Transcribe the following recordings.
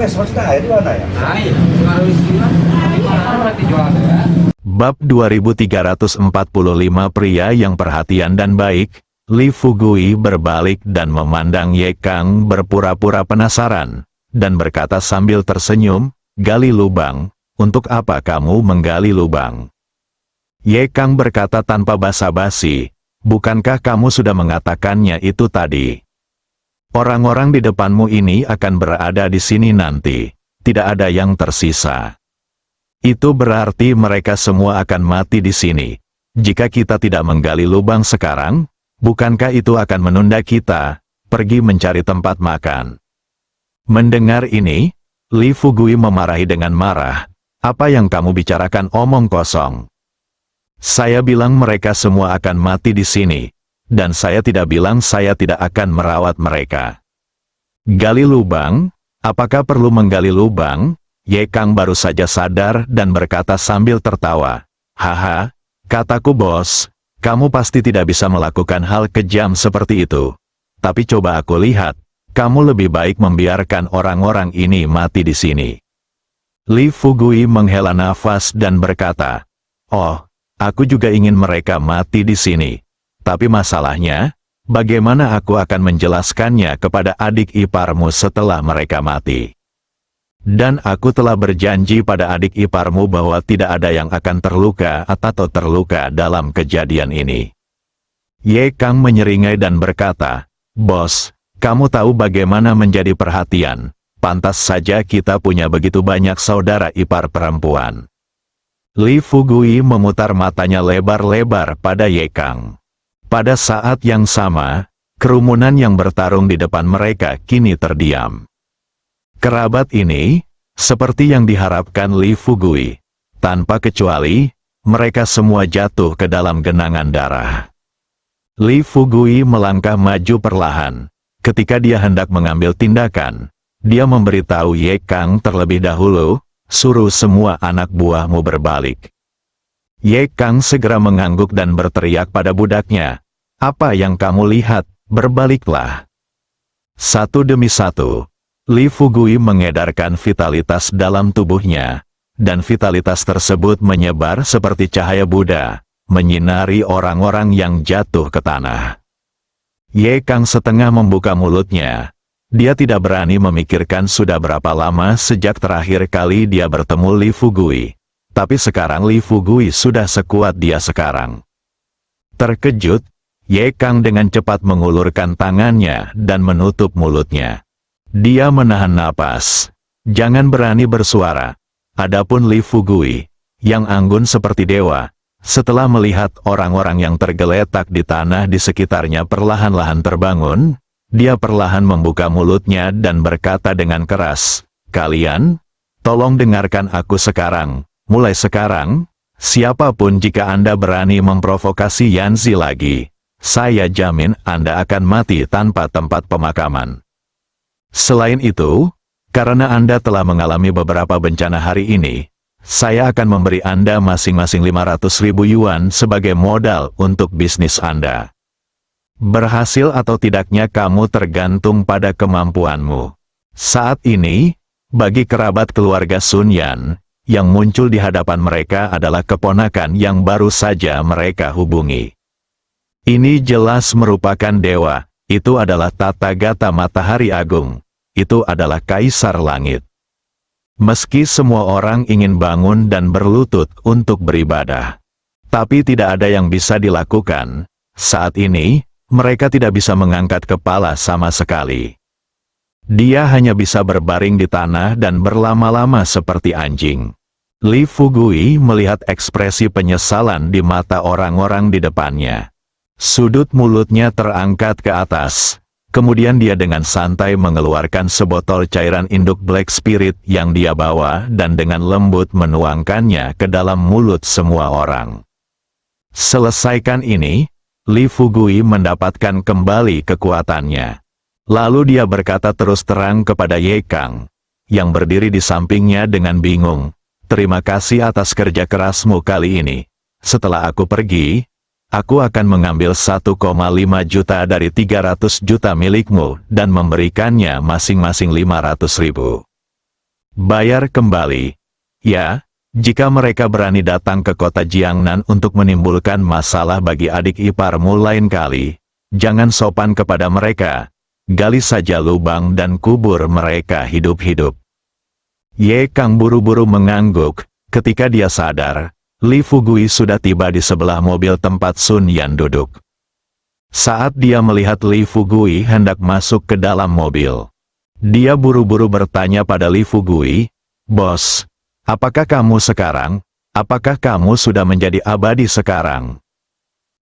Maksudnya air di mana ya? Air, pengaruh istilah, tapi mahal berarti jualnya ya. Bab 2345 Pria yang perhatian dan baik. Li Fugui berbalik dan memandang Ye Kang berpura-pura penasaran, dan berkata sambil tersenyum, "Gali lubang, untuk apa kamu menggali lubang?" Ye Kang berkata tanpa basa-basi, "Bukankah kamu sudah mengatakannya itu tadi? Orang-orang di depanmu ini akan berada di sini nanti, tidak ada yang tersisa. Itu berarti mereka semua akan mati di sini. Jika kita tidak menggali lubang sekarang, bukankah itu akan menunda kita pergi mencari tempat makan?" Mendengar ini, Li Fugui memarahi dengan marah. "Apa yang kamu bicarakan omong kosong? Saya bilang mereka semua akan mati di sini, dan saya tidak bilang saya tidak akan merawat mereka." "Gali lubang? Apakah perlu menggali lubang?" Ye Kang baru saja sadar dan berkata sambil tertawa. "Haha, kataku bos, kamu pasti tidak bisa melakukan hal kejam seperti itu. Tapi coba aku lihat, kamu lebih baik membiarkan orang-orang ini mati di sini." Li Fugui menghela nafas dan berkata, "Oh, aku juga ingin mereka mati di sini. Tapi masalahnya, bagaimana aku akan menjelaskannya kepada adik iparmu setelah mereka mati? Dan aku telah berjanji pada adik iparmu bahwa tidak ada yang akan terluka atau terluka dalam kejadian ini." Ye Kang menyeringai dan berkata, "Bos, kamu tahu bagaimana menjadi perhatian. Pantas saja kita punya begitu banyak saudara ipar perempuan." Li Fugui memutar matanya lebar-lebar pada Ye Kang. Pada saat yang sama, kerumunan yang bertarung di depan mereka kini terdiam. Kerabat ini, seperti yang diharapkan Li Fugui, tanpa kecuali, mereka semua jatuh ke dalam genangan darah. Li Fugui melangkah maju perlahan. Ketika dia hendak mengambil tindakan, dia memberitahu Ye Kang terlebih dahulu, "Suruh semua anak buahmu berbalik." Ye Kang segera mengangguk dan berteriak pada budaknya, "Apa yang kamu lihat? Berbaliklah." Satu demi satu, Li Fugui mengedarkan vitalitas dalam tubuhnya, dan vitalitas tersebut menyebar seperti cahaya Buddha, menyinari orang-orang yang jatuh ke tanah. Ye Kang setengah membuka mulutnya. Dia tidak berani memikirkan sudah berapa lama sejak terakhir kali dia bertemu Li Fugui. Tapi sekarang Li Fugui sudah sekuat dia sekarang. Terkejut, Ye Kang dengan cepat mengulurkan tangannya dan menutup mulutnya. Dia menahan napas. Jangan berani bersuara. Adapun Li Fugui, yang anggun seperti dewa, setelah melihat orang-orang yang tergeletak di tanah di sekitarnya perlahan-lahan terbangun, dia perlahan membuka mulutnya dan berkata dengan keras, "Kalian, tolong dengarkan aku sekarang. Mulai sekarang, siapapun jika Anda berani memprovokasi Yanzi lagi, saya jamin Anda akan mati tanpa tempat pemakaman. Selain itu, karena Anda telah mengalami beberapa bencana hari ini, saya akan memberi Anda masing-masing 500.000 yuan sebagai modal untuk bisnis Anda. Berhasil atau tidaknya kamu tergantung pada kemampuanmu." Saat ini, bagi kerabat keluarga Sun Yan, yang muncul di hadapan mereka adalah keponakan yang baru saja mereka hubungi. Ini jelas merupakan dewa, itu adalah Tathagata Matahari Agung, itu adalah Kaisar Langit. Meski semua orang ingin bangun dan berlutut untuk beribadah, tapi tidak ada yang bisa dilakukan. Saat ini, mereka tidak bisa mengangkat kepala sama sekali. Dia hanya bisa berbaring di tanah dan berlama-lama seperti anjing. Li Fugui melihat ekspresi penyesalan di mata orang-orang di depannya. Sudut mulutnya terangkat ke atas. Kemudian dia dengan santai mengeluarkan sebotol cairan induk Black Spirit yang dia bawa dan dengan lembut menuangkannya ke dalam mulut semua orang. Selesaikan ini, Li Fugui mendapatkan kembali kekuatannya. Lalu dia berkata terus terang kepada Ye Kang, yang berdiri di sampingnya dengan bingung, "Terima kasih atas kerja kerasmu kali ini. Setelah aku pergi, aku akan mengambil 1,5 juta dari 300 juta milikmu dan memberikannya masing-masing 500.000. Bayar kembali. Ya, jika mereka berani datang ke kota Jiangnan untuk menimbulkan masalah bagi adik iparmu lain kali, jangan sopan kepada mereka. Gali saja lubang dan kubur mereka hidup-hidup. Ye Kang buru-buru mengangguk, ketika dia sadar, Li Fugui sudah tiba di sebelah mobil tempat Sun Yan duduk. Saat dia melihat Li Fugui hendak masuk ke dalam mobil, dia buru-buru bertanya pada Li Fugui, "Bos, apakah kamu sekarang? Apakah kamu sudah menjadi abadi sekarang?"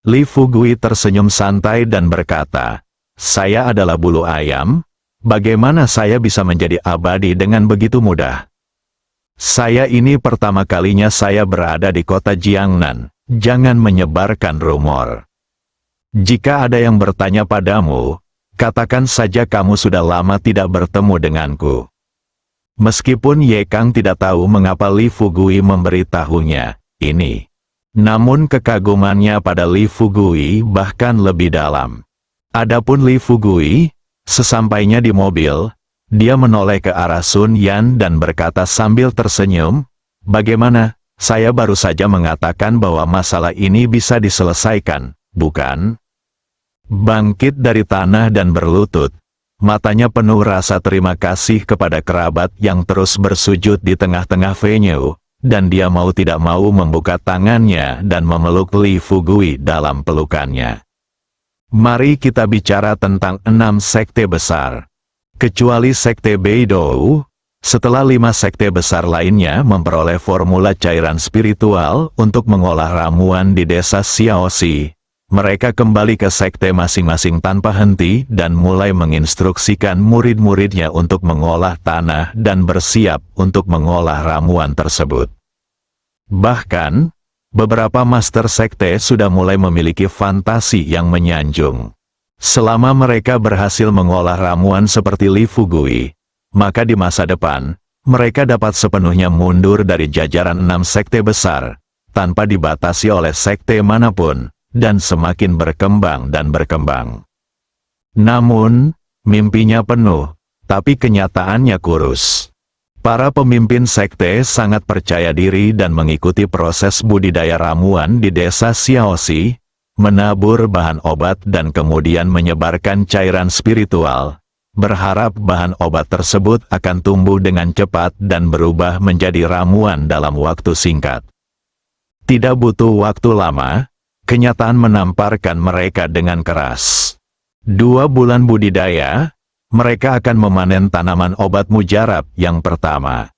Li Fugui tersenyum santai dan berkata, "Saya adalah bulu ayam. Bagaimana saya bisa menjadi abadi dengan begitu mudah? Saya ini pertama kalinya saya berada di kota Jiangnan. Jangan menyebarkan rumor. Jika ada yang bertanya padamu, katakan saja kamu sudah lama tidak bertemu denganku." Meskipun Ye Kang tidak tahu mengapa Li Fugui memberitahunya ini, namun kekagumannya pada Li Fugui bahkan lebih dalam. Adapun Li Fugui, sesampainya di mobil, dia menoleh ke arah Sun Yan dan berkata sambil tersenyum, "Bagaimana? Saya baru saja mengatakan bahwa masalah ini bisa diselesaikan, bukan?" Bangkit dari tanah dan berlutut, matanya penuh rasa terima kasih kepada kerabat yang terus bersujud di tengah-tengah venue, dan dia mau tidak mau membuka tangannya dan memeluk Li Fugui dalam pelukannya. Mari kita bicara tentang 6 sekte besar. Kecuali sekte Beidou, setelah 5 sekte besar lainnya memperoleh formula cairan spiritual untuk mengolah ramuan di desa Xiaoxi, mereka kembali ke sekte masing-masing tanpa henti dan mulai menginstruksikan murid-muridnya untuk mengolah tanah dan bersiap untuk mengolah ramuan tersebut. Bahkan, beberapa master sekte sudah mulai memiliki fantasi yang menyanjung. Selama mereka berhasil mengolah ramuan seperti Li Fugui, maka di masa depan, mereka dapat sepenuhnya mundur dari jajaran 6 sekte besar, tanpa dibatasi oleh sekte manapun, dan semakin berkembang dan berkembang. Namun, mimpinya penuh, tapi kenyataannya kurus. Para pemimpin sekte sangat percaya diri dan mengikuti proses budidaya ramuan di desa Xiaoxi, menabur bahan obat dan kemudian menyebarkan cairan spiritual, berharap bahan obat tersebut akan tumbuh dengan cepat dan berubah menjadi ramuan dalam waktu singkat. Tidak butuh waktu lama, kenyataan menamparkan mereka dengan keras. 2 bulan budidaya, mereka akan memanen tanaman obat mujarab yang pertama.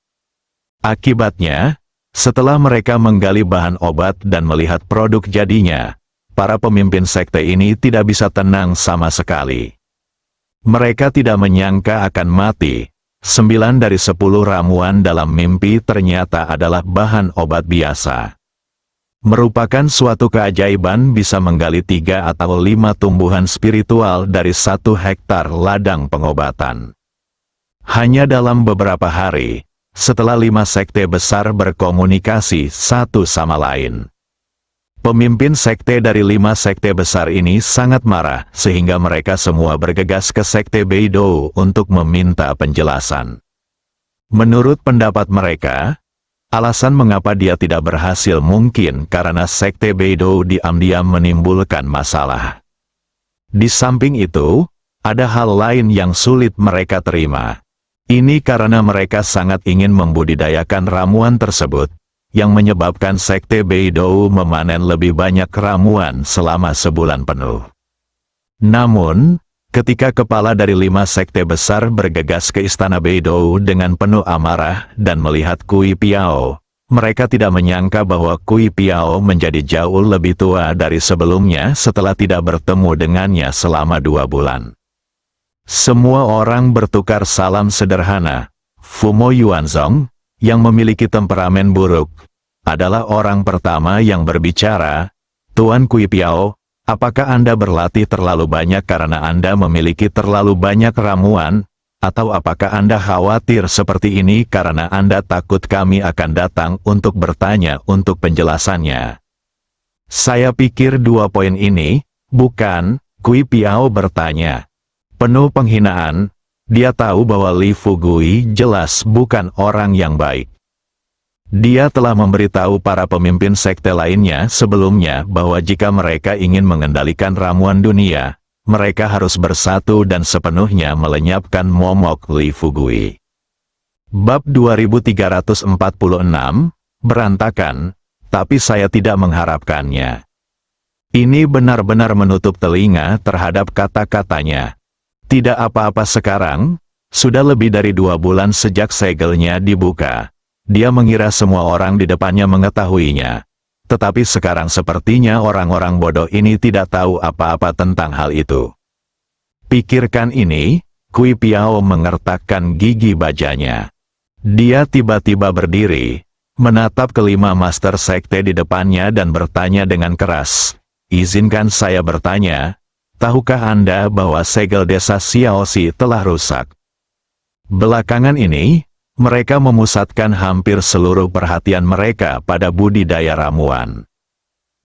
Akibatnya, setelah mereka menggali bahan obat dan melihat produk jadinya, para pemimpin sekte ini tidak bisa tenang sama sekali. Mereka tidak menyangka akan mati. 9 dari 10 ramuan dalam mimpi ternyata adalah bahan obat biasa. Merupakan suatu keajaiban bisa menggali 3 atau 5 tumbuhan spiritual dari 1 hektar ladang pengobatan. Hanya dalam beberapa hari, setelah 5 sekte besar berkomunikasi satu sama lain. Pemimpin sekte dari 5 sekte besar ini sangat marah, sehingga mereka semua bergegas ke sekte Beidou untuk meminta penjelasan. Menurut pendapat mereka, alasan mengapa dia tidak berhasil mungkin karena sekte Beidou diam-diam menimbulkan masalah. Di samping itu, ada hal lain yang sulit mereka terima. Ini karena mereka sangat ingin membudidayakan ramuan tersebut, yang menyebabkan sekte Beidou memanen lebih banyak ramuan selama sebulan penuh. Namun, ketika kepala dari 5 sekte besar bergegas ke istana Beidou dengan penuh amarah dan melihat Kui Piao, mereka tidak menyangka bahwa Kui Piao menjadi jauh lebih tua dari sebelumnya setelah tidak bertemu dengannya selama 2 bulan. Semua orang bertukar salam sederhana. Fumo Yuanzong, yang memiliki temperamen buruk, adalah orang pertama yang berbicara. "Tuan Kui Piao, apakah Anda berlatih terlalu banyak karena Anda memiliki terlalu banyak ramuan? Atau apakah Anda khawatir seperti ini karena Anda takut kami akan datang untuk bertanya untuk penjelasannya?" "Saya pikir 2 poin ini, bukan?" Kui Piao bertanya. Penuh penghinaan, Dia tahu bahwa Li Fugui jelas bukan orang yang baik. Dia telah memberitahu para pemimpin sekte lainnya sebelumnya bahwa jika mereka ingin mengendalikan ramuan dunia, mereka harus bersatu dan sepenuhnya melenyapkan momok Li Fugui. Bab 2346, berantakan, tapi saya tidak mengharapkannya. Ini benar-benar menutup telinga terhadap kata-katanya. Tidak apa-apa sekarang, sudah lebih dari 2 bulan sejak segelnya dibuka. Dia mengira semua orang di depannya mengetahuinya. Tetapi sekarang sepertinya orang-orang bodoh ini tidak tahu apa-apa tentang hal itu. Pikirkan ini, Kui Piao mengertakkan gigi bajanya. Dia tiba-tiba berdiri, menatap kelima master sekte di depannya dan bertanya dengan keras, "Izinkan saya bertanya, tahukah Anda bahwa segel desa Xiaoxi telah rusak?" Belakangan ini, mereka memusatkan hampir seluruh perhatian mereka pada budidaya ramuan.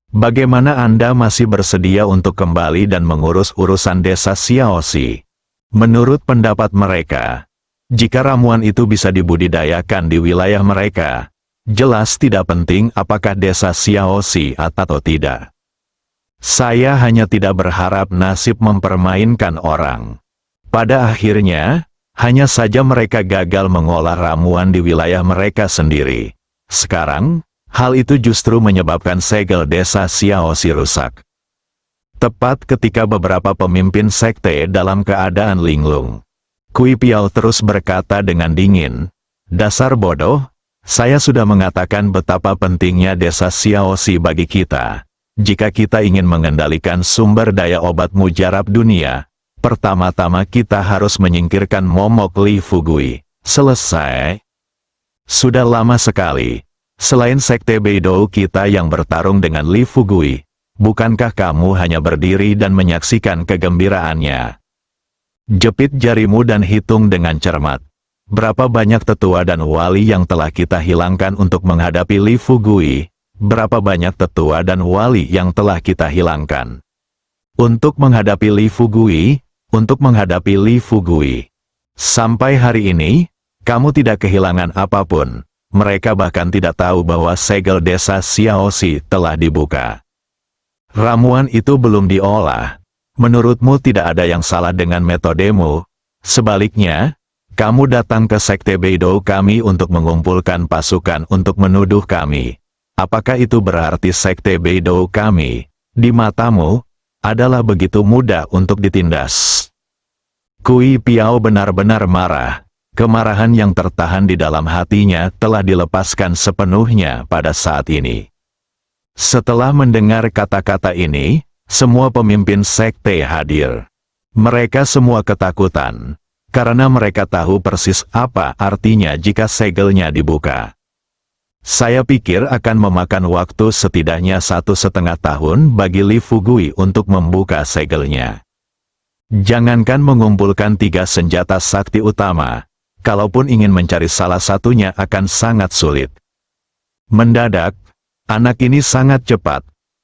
Bagaimana Anda masih bersedia untuk kembali dan mengurus urusan desa Xiaoxi? Menurut pendapat mereka, jika ramuan itu bisa dibudidayakan di wilayah mereka, jelas tidak penting apakah desa Xiaoxi atau tidak. Saya hanya tidak berharap nasib mempermainkan orang. Pada akhirnya, hanya saja mereka gagal mengolah ramuan di wilayah mereka sendiri. Sekarang, hal itu justru menyebabkan segel desa Xiaoxi rusak. Tepat ketika beberapa pemimpin sekte dalam keadaan linglung, Kui Piao terus berkata dengan dingin, "Dasar bodoh, saya sudah mengatakan betapa pentingnya desa Xiaoxi bagi kita. Jika kita ingin mengendalikan sumber daya obat mujarab dunia, pertama-tama kita harus menyingkirkan momok Li Fugui. Selesai." Sudah lama sekali, selain sekte Beidou kita yang bertarung dengan Li Fugui, bukankah kamu hanya berdiri dan menyaksikan kegembiraannya? Jepit jarimu dan hitung dengan cermat. Berapa banyak tetua dan wali yang telah kita hilangkan untuk menghadapi Li Fugui? Berapa banyak tetua dan wali yang telah kita hilangkan untuk menghadapi Li Fugui? Sampai hari ini, kamu tidak kehilangan apapun. Mereka bahkan tidak tahu bahwa segel desa Xiaoxi telah dibuka. Ramuan itu belum diolah. Menurutmu tidak ada yang salah dengan metodemu? Sebaliknya, kamu datang ke sekte Beidou kami untuk mengumpulkan pasukan untuk menuduh kami. Apakah itu berarti sekte Beidou kami, di matamu, adalah begitu mudah untuk ditindas? Kui Piao benar-benar marah. Kemarahan yang tertahan di dalam hatinya telah dilepaskan sepenuhnya pada saat ini. Setelah mendengar kata-kata ini, semua pemimpin sekte hadir. Mereka semua ketakutan, karena mereka tahu persis apa artinya jika segelnya dibuka. Saya pikir akan memakan waktu setidaknya 1,5 tahun bagi Li Fugui untuk membuka segelnya. Jangankan mengumpulkan 3 senjata sakti utama, kalaupun ingin mencari salah satunya akan sangat sulit. Mendadak, anak ini sangat cepat.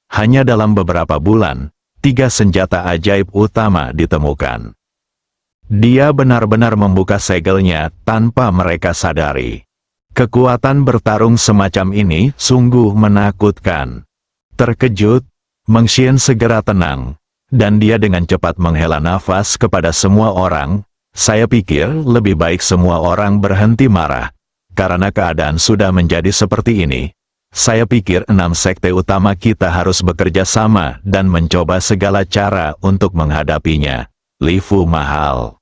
Hanya dalam beberapa bulan, 3 senjata ajaib utama ditemukan. Dia benar-benar membuka segelnya tanpa mereka sadari. Kekuatan bertarung semacam ini sungguh menakutkan. Terkejut, Meng Xian segera tenang, dan dia dengan cepat menghela nafas kepada semua orang. Saya pikir lebih baik semua orang berhenti marah, karena keadaan sudah menjadi seperti ini. Saya pikir 6 sekte utama kita harus bekerja sama dan mencoba segala cara untuk menghadapinya. Li Fu mahal.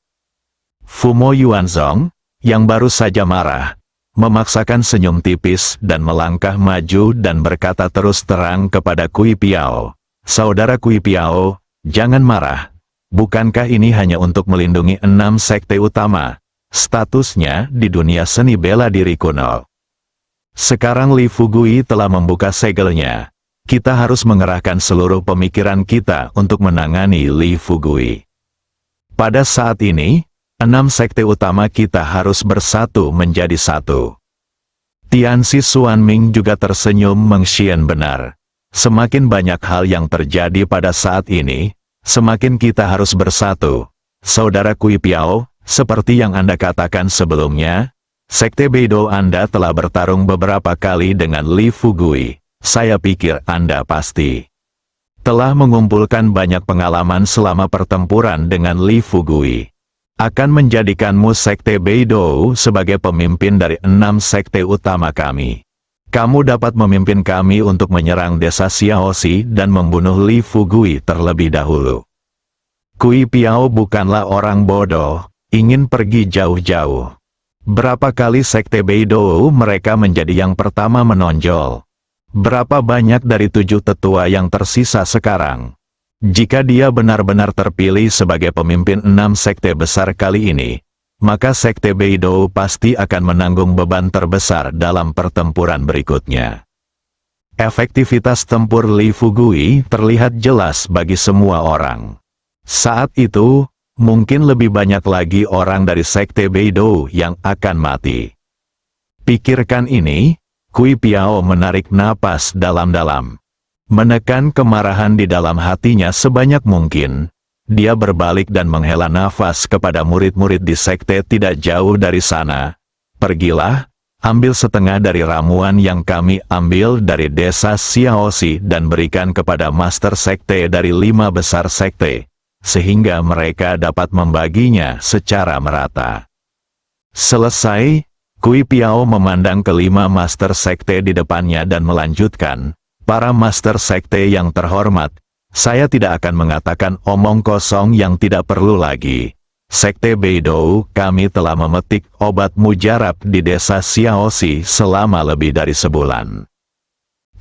Fumo Yuanzong, yang baru saja marah, memaksakan senyum tipis dan melangkah maju dan berkata terus terang kepada Kui Piao, "Saudara Kui Piao, jangan marah. Bukankah ini hanya untuk melindungi 6 sekte utama? Statusnya di dunia seni bela diri kuno. Sekarang Li Fugui telah membuka segelnya. Kita harus mengerahkan seluruh pemikiran kita untuk menangani Li Fugui. Pada saat ini, 6 sekte utama kita harus bersatu menjadi satu." Tianxi Xuanming juga tersenyum. Meng Xian benar. Semakin banyak hal yang terjadi pada saat ini, semakin kita harus bersatu. Saudara Kui Piao, Seperti yang Anda katakan sebelumnya, Sekte Beidou Anda telah bertarung beberapa kali dengan Li Fugui. Saya pikir Anda pasti telah mengumpulkan banyak pengalaman selama pertempuran dengan Li Fugui. Akan menjadikanmu Sekte Beidou sebagai pemimpin dari 6 sekte utama kami. Kamu dapat memimpin kami untuk menyerang desa Xiaoxi dan membunuh Li Fugui terlebih dahulu. Kui Piao bukanlah orang bodoh, ingin pergi jauh-jauh. Berapa kali Sekte Beidou mereka menjadi yang pertama menonjol? Berapa banyak dari 7 tetua yang tersisa sekarang? Jika dia benar-benar terpilih sebagai pemimpin 6 sekte besar kali ini, maka Sekte Beidou pasti akan menanggung beban terbesar dalam pertempuran berikutnya. Efektivitas tempur Li Fugui terlihat jelas bagi semua orang. Saat itu, mungkin lebih banyak lagi orang dari Sekte Beidou yang akan mati. Pikirkan ini, Kui Piao menarik napas dalam-dalam. Menekan kemarahan di dalam hatinya sebanyak mungkin. Dia berbalik dan menghela nafas kepada murid-murid di sekte tidak jauh dari sana. Pergilah, ambil setengah dari ramuan yang kami ambil dari desa Xiaoxi dan berikan kepada master sekte dari 5 besar sekte, sehingga mereka dapat membaginya secara merata. Selesai, Kui Piao memandang kelima master sekte di depannya dan melanjutkan, para master sekte yang terhormat, saya tidak akan mengatakan omong kosong yang tidak perlu lagi. Sekte Beidou, kami telah memetik obat mujarab di desa Xiaoxi selama lebih dari sebulan.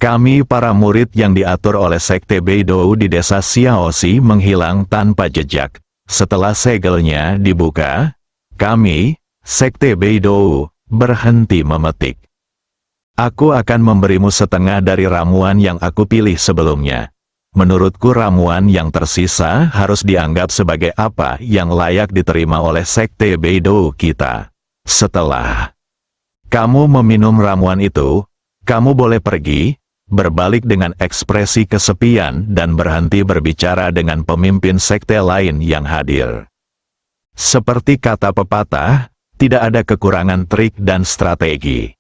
Kami para murid yang diatur oleh Sekte Beidou di desa Xiaoxi menghilang tanpa jejak. Setelah segelnya dibuka, kami, Sekte Beidou, berhenti memetik. Aku akan memberimu setengah dari ramuan yang aku pilih sebelumnya. Menurutku ramuan yang tersisa harus dianggap sebagai apa yang layak diterima oleh Sekte Beidou kita. Setelah kamu meminum ramuan itu, kamu boleh pergi, berbalik dengan ekspresi kesepian dan berhenti berbicara dengan pemimpin sekte lain yang hadir. Seperti kata pepatah, tidak ada kekurangan trik dan strategi.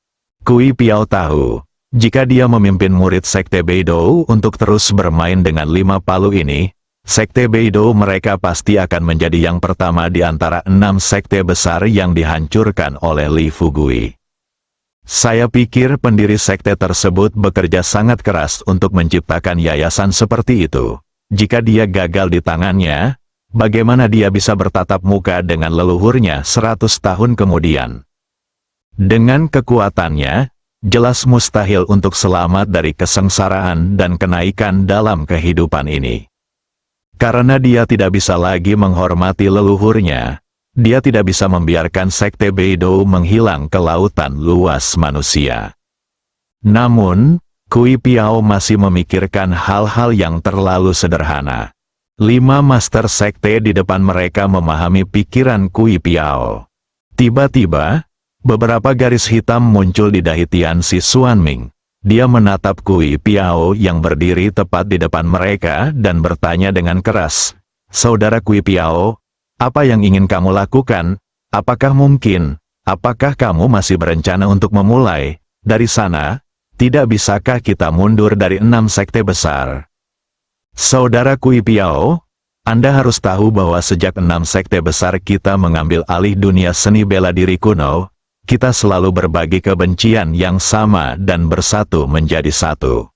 Kui Piao tahu, jika dia memimpin murid Sekte Beidou untuk terus bermain dengan 5 palu ini, Sekte Beidou mereka pasti akan menjadi yang pertama di antara 6 sekte besar yang dihancurkan oleh Li Fugui. Saya pikir pendiri sekte tersebut bekerja sangat keras untuk menciptakan yayasan seperti itu. Jika dia gagal di tangannya, bagaimana dia bisa bertatap muka dengan leluhurnya 100 tahun kemudian? Dengan kekuatannya, jelas mustahil untuk selamat dari kesengsaraan dan kenaikan dalam kehidupan ini. Karena dia tidak bisa lagi menghormati leluhurnya, dia tidak bisa membiarkan Sekte Beidou menghilang ke lautan luas manusia. Namun, Kui Piao masih memikirkan hal-hal yang terlalu sederhana. 5 master sekte di depan mereka memahami pikiran Kui Piao. Tiba-tiba, beberapa garis hitam muncul di dahi Tianxi Xuanming. Dia menatap Kui Piao yang berdiri tepat di depan mereka dan bertanya dengan keras, "Saudara Kui Piao, apa yang ingin kamu lakukan? Apakah mungkin? Apakah kamu masih berencana untuk memulai dari sana? Tidak bisakah kita mundur dari 6 sekte besar?" Saudara Kui Piao, Anda harus tahu bahwa sejak 6 sekte besar kita mengambil alih dunia seni bela diri kuno, kita selalu berbagi kebencian yang sama dan bersatu menjadi satu.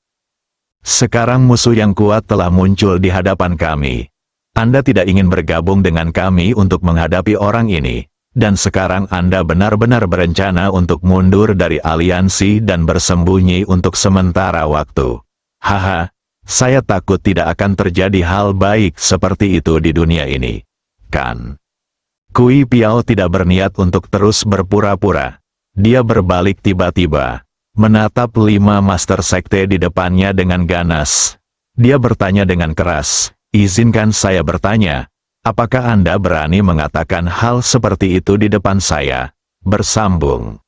Sekarang musuh yang kuat telah muncul di hadapan kami. Anda tidak ingin bergabung dengan kami untuk menghadapi orang ini, dan sekarang Anda benar-benar berencana untuk mundur dari aliansi dan bersembunyi untuk sementara waktu. Haha. Saya takut tidak akan terjadi hal baik seperti itu di dunia ini, kan? Kui Piao tidak berniat untuk terus berpura-pura. Dia berbalik tiba-tiba, menatap 5 master sekte di depannya dengan ganas. Dia bertanya dengan keras, "Izinkan saya bertanya, apakah Anda berani mengatakan hal seperti itu di depan saya?" Bersambung.